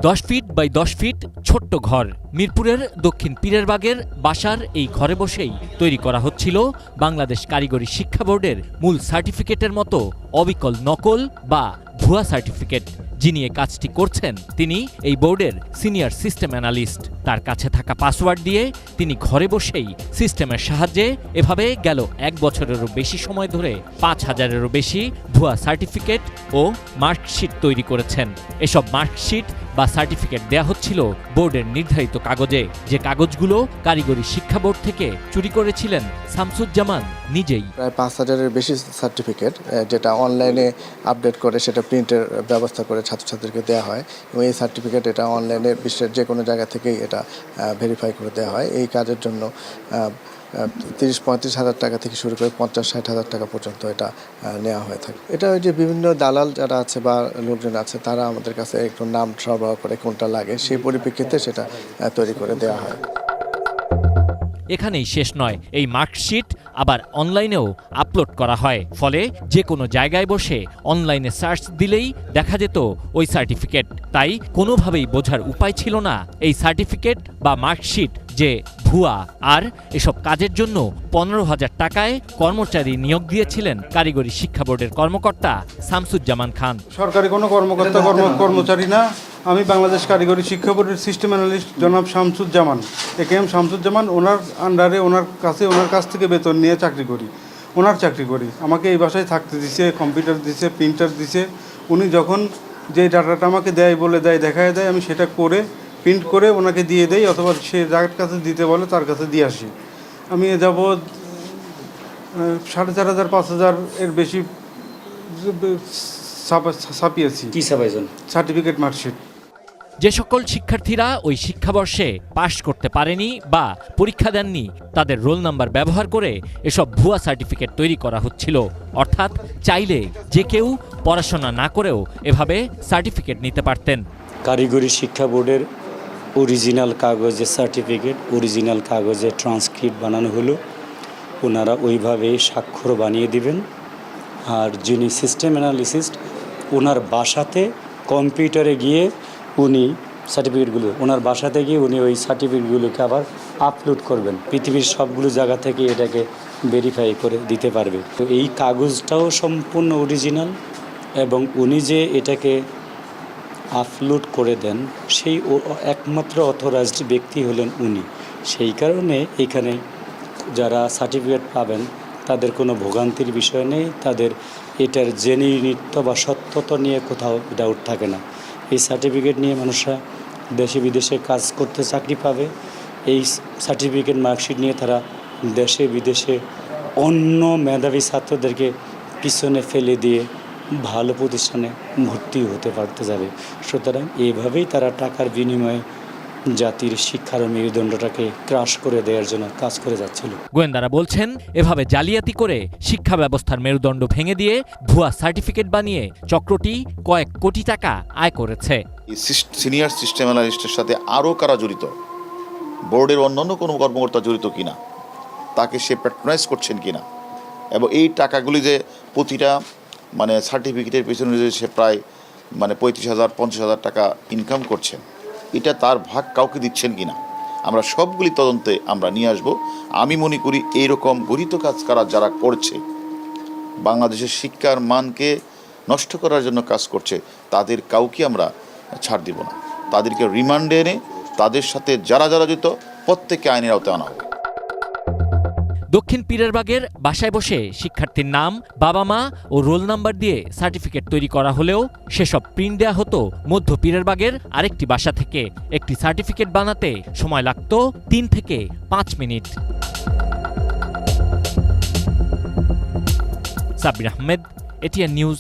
10 feet by 10 fit ছোট্ট ঘর। মিরপুরের দক্ষিণ পীরেরবাগের বাসার এই ঘরে বসেই তৈরি করা হচ্ছিল বাংলাদেশ কারিগরি শিক্ষা বোর্ডের মূল সার্টিফিকেটের মতো অবিকল নকল বা ভুয়া সার্টিফিকেট। যিনি এ কাজটি করছেন তিনি এই বোর্ডের সিনিয়র সিস্টেম অ্যানালিস্ট। তার কাছে থাকা পাসওয়ার্ড দিয়ে তিনি ঘরে বসেই সিস্টেমের সাহায্যে এভাবে গেল 1 বছরেরও বেশি সময় ধরে 5,000-এরও বেশি ভুয়া সার্টিফিকেট ও মার্কশিট তৈরি করেছেন। এসব মার্কশিট বা সার্টিফিকেট দেয়া হচ্ছিল বোর্ডের নির্ধারিত কাগজে, যে কাগজগুলো কারিগরি শিক্ষা বোর্ড থেকে চুরি করেছিলেন শামসুজ্জামান নিজেই। প্রায় 5,000-এর বেশি সার্টিফিকেট যেটা অনলাইনে আপডেট করে সেটা প্রিন্টের ব্যবস্থা করে ছাত্রছাত্রীদেরকে দেওয়া হয় এবং এই সার্টিফিকেট এটা অনলাইনে বিশ্বের যে কোনো জায়গা থেকেই এটা ভেরিফাই করে দেওয়া হয়। এই কাজের জন্য 30-35 হাজার টাকা থেকে শুরু করে 50-60 হাজার টাকা পর্যন্ত এটা নেওয়া হয়ে থাকে। এটা ওই যে বিভিন্ন দালাল যারা আছে বা লোকজন আছে তারা আমাদের কাছে একটু নাম সরবরাহ করে কোনটা লাগে সেই পরিপ্রেক্ষিতে সেটা তৈরি করে দেওয়া হয়। এখানেই শেষ নয়, এই মার্কশিট আবার অনলাইনেও আপলোড করা হয়। ফলে যে কোনো জায়গায় বসে অনলাইনে সার্চ দিলেই দেখা যেত ওই সার্টিফিকেট। তাই কোনোভাবেই বোঝার উপায় ছিল না এই সার্টিফিকেট বা মার্কশিট যে ভুয়া। আর এসব কাজের জন্য 15,000 টাকায় কর্মচারী নিয়োগ দিয়েছিলেন কারিগরি শিক্ষা বোর্ডের কর্মকর্তা শামসুজ্জামান খান। সরকারি কোনো কর্মকর্তা কর্মচারী না, আমি বাংলাদেশ কারিগরি শিক্ষা বোর্ডের সিস্টেম অ্যানালিস্ট জনাব শামসুজ্জামান, একেএম শামসুজ্জামান। ওনার আন্ডারে ওনার কাছ থেকে বেতন নিয়ে চাকরি করি। আমাকে এই বাসায় থাকতে দিছে, কম্পিউটার দিছে, প্রিন্টার দিছে। উনি যখন যে ডাটাটা আমাকে দেখায় দেয়, আমি সেটা করে প্রিন্ট করে ওনাকে দিয়ে দেই, অথবা সে যার কাছে দিতে বলে তার কাছে দিয়ে আসি। আমি যাব 4,500 5,000 এর বেশি ছাপিয়েছি। কি ছাপাইছেন? Certificate, marksheet. যে সকল শিক্ষার্থীরা ওই শিক্ষাবর্ষে পাশ করতে পারেনি বা পরীক্ষা দেননি তাদের রোল নাম্বার ব্যবহার করে এসব ভুয়া সার্টিফিকেট তৈরি করা হচ্ছিল। অর্থাৎ চাইলে যে কেউ পড়াশোনা না করেও এভাবে সার্টিফিকেট নিতে পারতেন। কারিগরি শিক্ষা বোর্ডের অরিজিনাল কাগজে সার্টিফিকেট, অরিজিনাল কাগজে ট্রান্সক্রিপ্ট বানানো হলো, ওনারা ওইভাবে স্বাক্ষর বানিয়ে দিবেন। আর যিনি সিস্টেম অ্যানালিস্ট ওনার বাসাতে কম্পিউটারে গিয়ে উনি ওনার বাসাতে গিয়ে উনি ওই সার্টিফিকেটগুলোকে আবার আপলোড করবেন। পৃথিবীর সবগুলো জায়গা থেকে এটাকে ভেরিফাই করে দিতে পারবে। তো এই কাগজটাও সম্পূর্ণ অরিজিনাল এবং উনি যে এটাকে আপলোড করে দেন সেই একমাত্র অথরাইজড ব্যক্তি হলেন উনি। সেই কারণে এখানে যারা সার্টিফিকেট পাবেন তাদের কোনো ভোগান্তির বিষয় নেই, তাদের এটার জেনুইনিত্ব বা সত্যতা নিয়ে কোথাও ডাউট থাকে না। এই সার্টিফিকেট নিয়ে মানুষরা দেশে বিদেশে কাজ করতে চাকরি পাবে। এই সার্টিফিকেট মার্কশিট নিয়ে তারা দেশে বিদেশে অন্য মেধাবী ছাত্রদেরকে পিছনে ফেলে দিয়ে ভালো প্রতিষ্ঠানে ভর্তি হতে পারতে যাবে। সুতরাং এইভাবেই তারা টাকার বিনিময়ে জাতির শিক্ষার মেরুদণ্ডটাকে ক্রাশ করে দেওয়ার জন্য কাজ করে যাচ্ছিল। গোয়েন্দারা বলছেন এভাবে জালিয়াতি করে শিক্ষা ব্যবস্থার মেরুদণ্ড ভেঙে দিয়ে ভুয়া সার্টিফিকেট বানিয়ে চক্রটি কয়েক কোটি টাকা আয় করেছে। সিনিয়র সিস্টেম অ্যানালিস্টের সাথে আরও কারা জড়িত, বোর্ডের অন্যান্য কোনো কর্মকর্তা জড়িত কিনা, তাকে সে প্যাট্রোনাইজ করছেন কিনা, এবং এই টাকাগুলি যে প্রতিটা সার্টিফিকেটের পেছনে যে সে প্রায় 35,000 50,000 টাকা ইনকাম করছেন, এটা তার ভাগ কাউকে দিচ্ছেন কিনা, আমরা সবগুলি তদন্তে আমরা নিয়ে আসব। আমি মনে করি এইরকম গরিত কাজ যারা করছে, বাংলাদেশের শিক্ষার মানকে নষ্ট করার জন্য কাজ করছে, তাদের কাউকে আমরা ছাড় দিব না। তাদেরকে রিমান্ডে এনে তাদের সাথে যারা জড়িত প্রত্যেককে আইনের আওতায় আনা হবে। দক্ষিণ পীরেরবাগের বাসায় বসে শিক্ষার্থীর নাম, বাবা মা ও রোল নাম্বার দিয়ে সার্টিফিকেট তৈরি করা হলেও সেসব প্রিন্ট দেওয়া হতো মধ্য পীরেরবাগের আরেকটি বাসা থেকে। একটি সার্টিফিকেট বানাতে সময় লাগত 3 থেকে 5 minute. Sabbir Ahmed, ATN news,